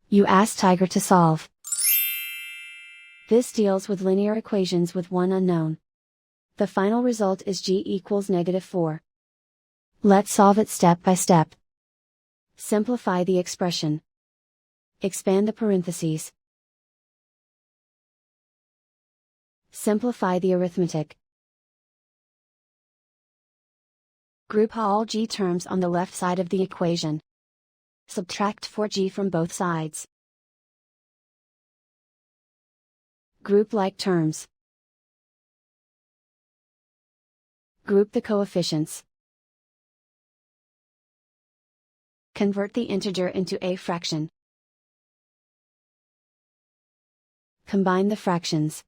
You ask Tiger to solve. This deals with linear equations with one unknown. The final result is g equals -4. Let's solve it step by step. Simplify the expression. Expand the parentheses. Simplify the arithmetic. Group all g terms on the left side of the equation. Subtract 4g from both sides. Group like terms. Group the coefficients. Convert the integer into a fraction. Combine the fractions.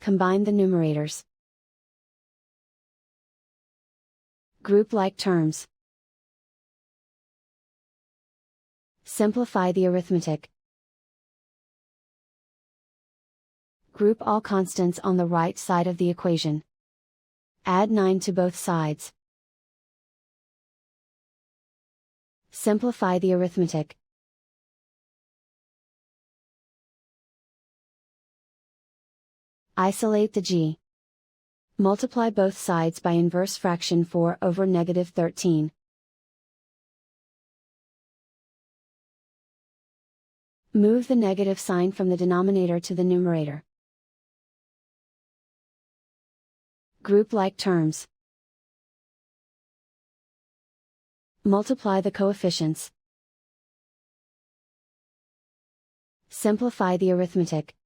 Combine the numerators. Group like terms. Simplify the arithmetic. Group all constants on the right side of the equation. Add 9 to both sides. Simplify the arithmetic. Isolate the g. Multiply both sides by inverse fraction 4 over -13. Move the negative sign from the denominator to the numerator. Group like terms. Multiply the coefficients. Simplify the arithmetic.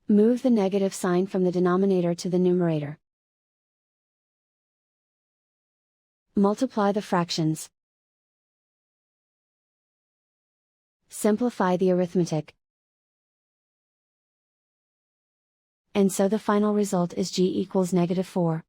Move the negative sign from the denominator to the numerator. Multiply the fractions. Simplify the arithmetic. And so the final result is g equals -4.